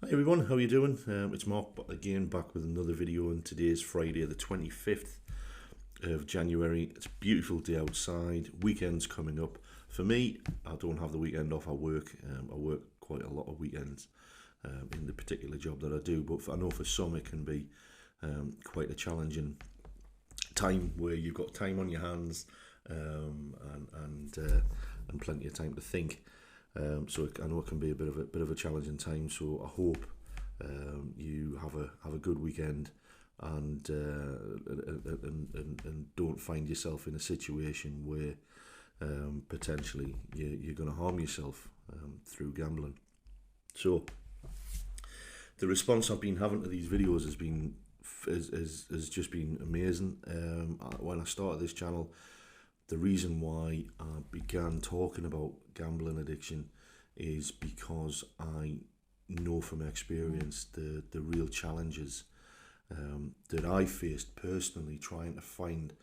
Hi everyone, how are you doing? It's Mark again, back with another video, and today is Friday the 25th of January. It's a beautiful day outside, weekend's coming up. For me, I don't have the weekend off, I work quite a lot of weekends in the particular job that I do, but I know for some it can be quite a challenging time where you've got time on your hands and plenty of time to think. So I know it can be a bit of a challenging time. So I hope you have a good weekend and don't find yourself in a situation where potentially you're going to harm yourself through gambling. So the response I've been having to these videos has just been amazing. When I started this channel, the reason why I began talking about gambling addiction is because I know from experience the real challenges that I faced personally trying to find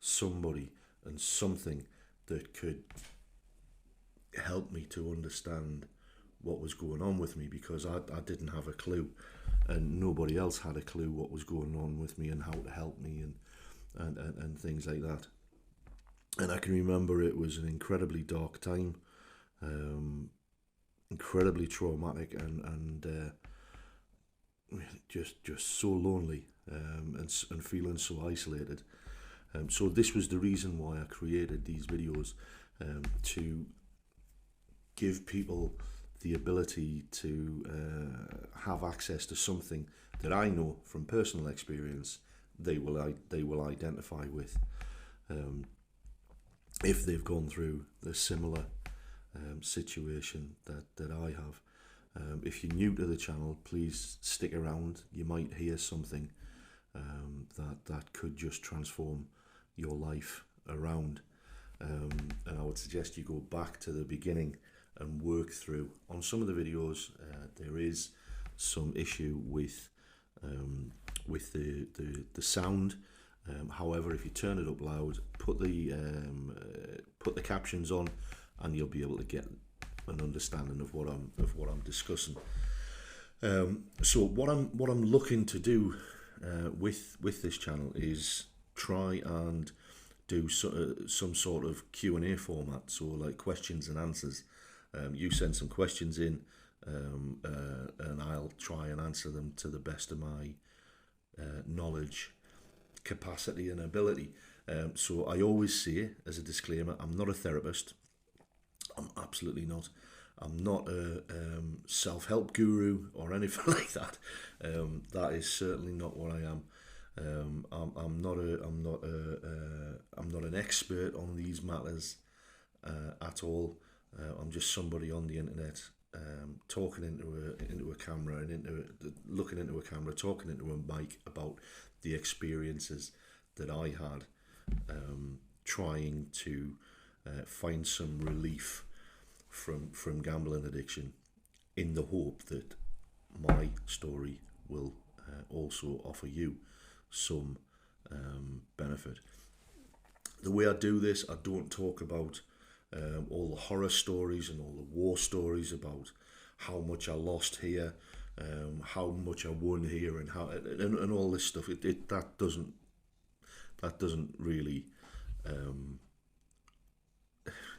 somebody and something that could help me to understand what was going on with me, because I didn't have a clue and nobody else had a clue what was going on with me and how to help me and things like that. And I can remember it was an incredibly dark time, incredibly traumatic, and just so lonely, and feeling so isolated. So this was the reason why I created these videos, to give people the ability to have access to something that I know from personal experience they will identify with. If they've gone through the similar situation that I have. If you're new to the channel, please stick around. You might hear something that could just transform your life around. And I would suggest you go back to the beginning and work through. On some of the videos, there is some issue with the sound. However, if you turn it up loud, put the captions on, and you'll be able to get an understanding of what I'm discussing. So what I'm looking to do with this channel is try and do some sort of Q&A format, so like questions and answers. You send some questions in, and I'll try and answer them to the best of my knowledge, capacity and ability. So I always say, as a disclaimer, I'm not a therapist. I'm absolutely not. I'm not a self-help guru or anything like that. That is certainly not what I am. I'm not an expert on these matters at all. I'm just somebody on the internet, talking into a camera and looking into a camera, talking into a mic about the experiences that I had, trying to find some relief from gambling addiction, in the hope that my story will also offer you some benefit. The way I do this, I don't talk about all the horror stories and all the war stories about how much I lost here, how much I won here, and all this stuff. That doesn't really.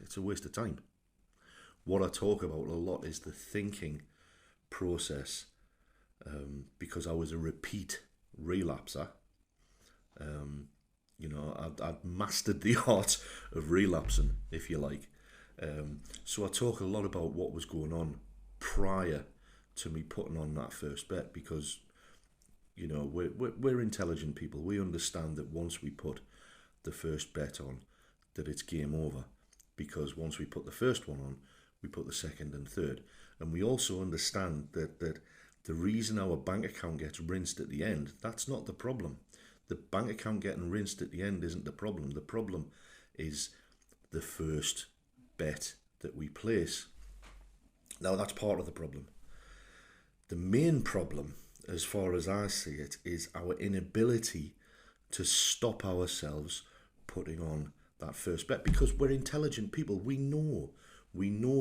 It's a waste of time. What I talk about a lot is the thinking process, because I was a repeat relapser. I'd mastered the art of relapsing, if you like. So I talk a lot about what was going on prior to me putting on that first bet, because we're intelligent people. We understand that once we put the first bet on, that it's game over, because once we put the first one on, we put the second and third. And we also understand that the reason our bank account gets rinsed at the end, that's not the problem. The bank account getting rinsed at the end isn't the problem. The problem is the first bet that we place. Now, that's part of the problem. The main problem, as far as I see it, is our inability to stop ourselves putting on that first bet, because we're intelligent people. We know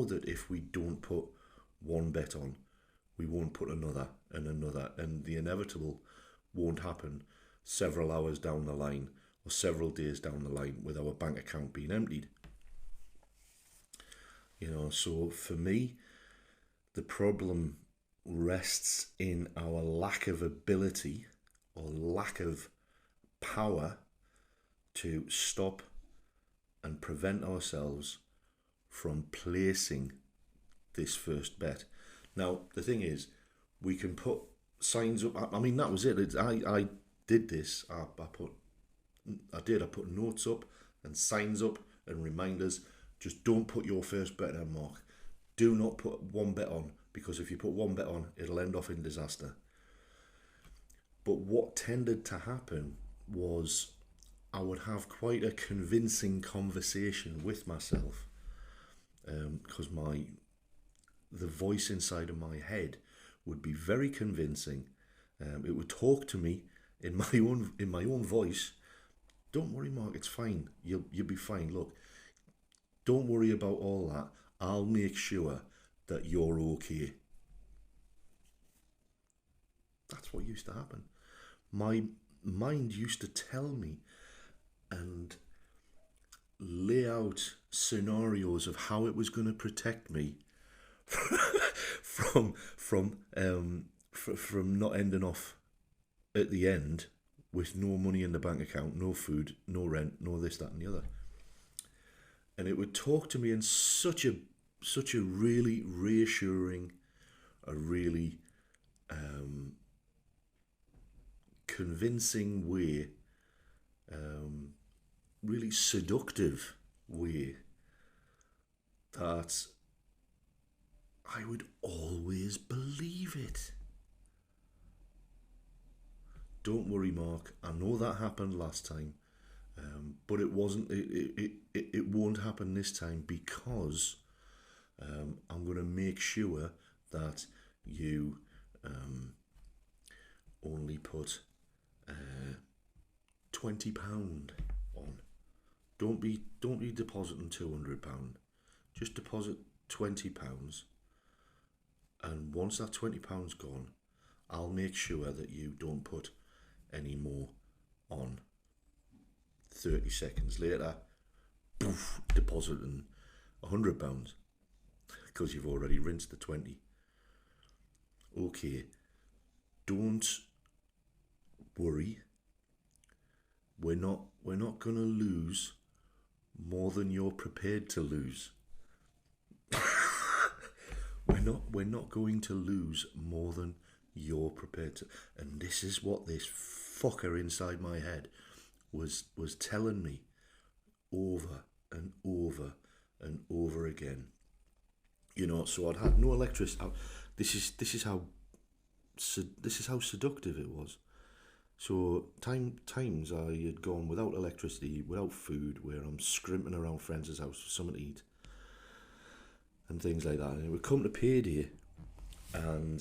that if we don't put one bet on, we won't put another and another, and the inevitable won't happen several hours down the line or several days down the line with our bank account being emptied. So for me, the problem rests in our lack of ability or lack of power to stop and prevent ourselves from placing this first bet. Now, the thing is, we can put signs up. I mean, that was it. I did this. I put notes up and signs up and reminders. Just don't put your first bet on, Mark. Do not put one bet on, because if you put one bet on, it'll end off in disaster. But what tended to happen was I would have quite a convincing conversation with myself, because the voice inside of my head would be very convincing. It would talk to me in my own voice. Don't worry, Mark, it's fine. You'll be fine. Look, don't worry about all that. I'll make sure that you're okay. That's what used to happen. My mind used to tell me and lay out scenarios of how it was going to protect me from not ending off at the end with no money in the bank account, no food, no rent, no this, that, and the other. And it would talk to me in such a really reassuring, a really convincing way, really seductive way, that I would always believe it. Don't worry, Mark, I know that happened last time, but it wasn't. It won't happen this time, because I'm going to make sure that you only put £20 on. Don't be depositing £200. Just deposit £20, and once that £20's gone, I'll make sure that you don't put any more on. 30 seconds later, poof, depositing £100 because you've already rinsed the 20. Okay, don't worry. We're not gonna lose more than you're prepared to lose. We're not going to lose more than you're prepared to. And this is what this fucker inside my head was telling me over and over and over again. So I'd had no electricity. This is how seductive it was. So times I had gone without electricity, without food, where I'm scrimping around friends' house for something to eat and things like that. And it would come to payday, and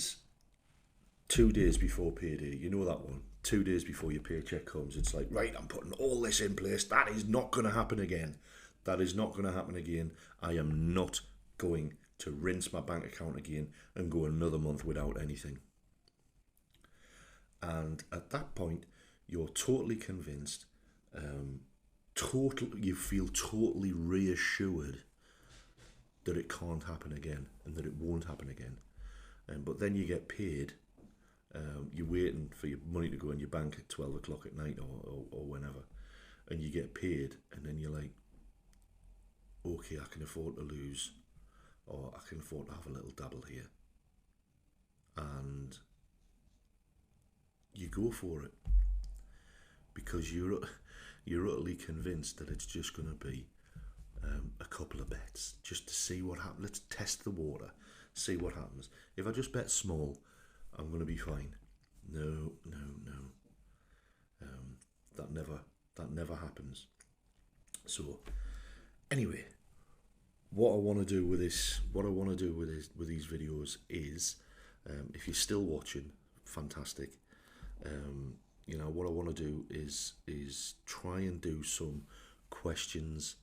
2 days before payday, you know that one, 2 days before your paycheck comes, it's like, right, I'm putting all this in place. That is not going to happen again. That is not going to happen again. I am not going to rinse my bank account again and go another month without anything. And at that point, you're totally convinced, you feel totally reassured that it can't happen again and that it won't happen again. But then you get paid. You're waiting for your money to go in your bank at 12 o'clock at night or whenever, and you get paid, and then you're like, okay, I can afford to lose, or I can afford to have a little dabble here. And you go for it because you're utterly convinced that it's just going to be a couple of bets just to see what happens. Let's test the water, see what happens. If I just bet small, I'm going to be fine. No. That never happens. So anyway, what I want to do with these videos is, if you're still watching, fantastic. What I want to do is try and do some questions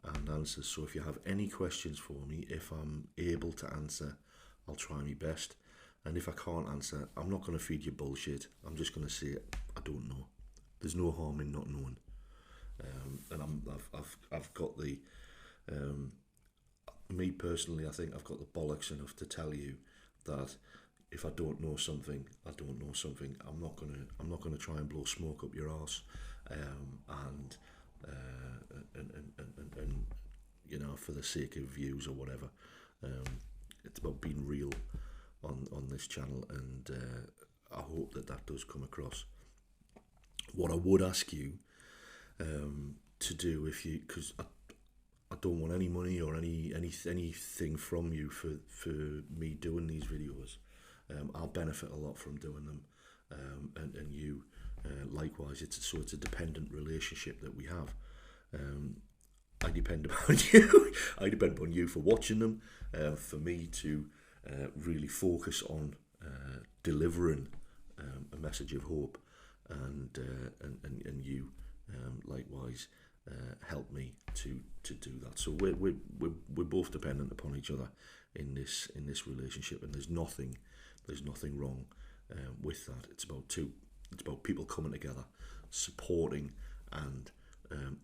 and answers. So if you have any questions for me, if I'm able to answer, I'll try my best. And if I can't answer, I'm not going to feed you bullshit. I'm just going to say I don't know. There's no harm in not knowing. And I've got the me personally, I think I've got the bollocks enough to tell you that if I don't know something, I don't know something. I'm not gonna try and blow smoke up your arse, and you know, for the sake of views or whatever. It's about being real on this channel, and I hope that does come across. What I would ask you to do, if you, because I don't want any money or anything from you for me doing these videos. I'll benefit a lot from doing them, and you likewise. It's a dependent relationship that we have. I depend upon you. I depend upon you for watching them, for me to really focus on delivering a message of hope, and you likewise help me to do that. So we're both dependent upon each other in this relationship, and there's nothing wrong with that. It's about people coming together, supporting and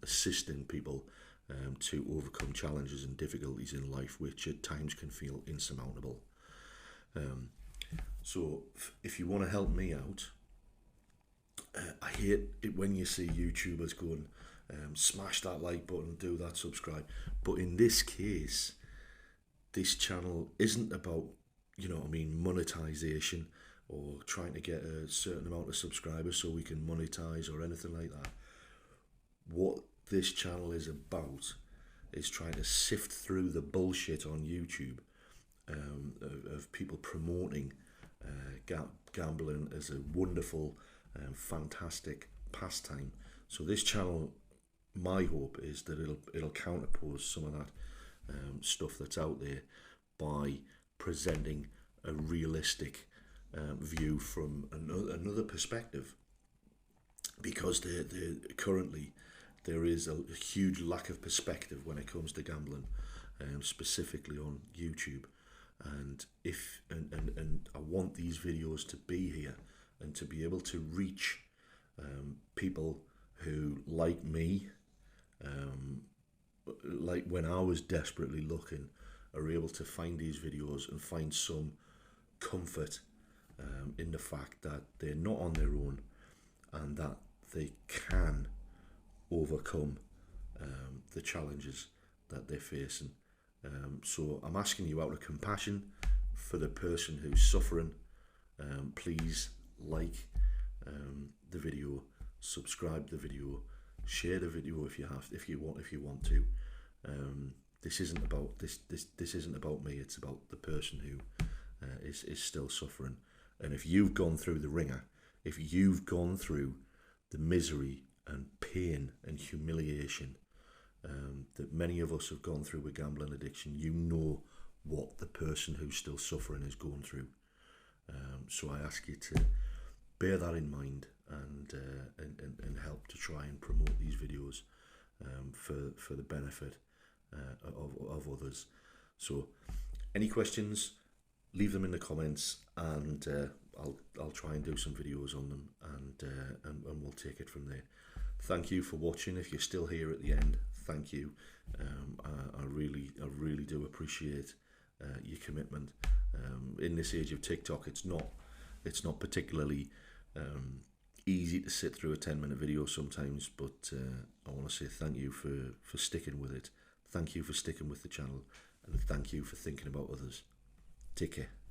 assisting people to overcome challenges and difficulties in life, which at times can feel insurmountable. So if you want to help me out, I hate it when you see YouTubers going, smash that like button, do that, subscribe. But in this case, this channel isn't about, you know what I mean, monetization or trying to get a certain amount of subscribers so we can monetize or anything like that. What this channel is about is trying to sift through the bullshit on YouTube of people promoting gambling as a wonderful, fantastic pastime. So this channel, my hope is that it'll counterpose some of that stuff that's out there by presenting a realistic view from another perspective, because currently there is a huge lack of perspective when it comes to gambling, specifically on YouTube. And I want these videos to be here and to be able to reach people who, like me, like when I was desperately looking, are able to find these videos and find some comfort in the fact that they're not on their own, and that they can overcome the challenges that they're facing. So I'm asking you out of compassion for the person who's suffering, please like the video, subscribe the video, share the video if you want to. This isn't about this isn't about me. It's about the person who is still suffering. And if you've gone through the ringer, if you've gone through the misery and pain and humiliation that many of us have gone through with gambling addiction, you know what the person who's still suffering is going through. So I ask you to bear that in mind and help to try and promote these videos for the benefit of others. So any questions, leave them in the comments, and I'll try and do some videos on them, and we'll take it from there. Thank you for watching. If you're still here at the end, thank you. I really do appreciate your commitment. In this age of TikTok, it's not particularly easy to sit through a 10-minute video sometimes, but I want to say thank you for sticking with it. Thank you for sticking with the channel, and thank you for thinking about others. Take care.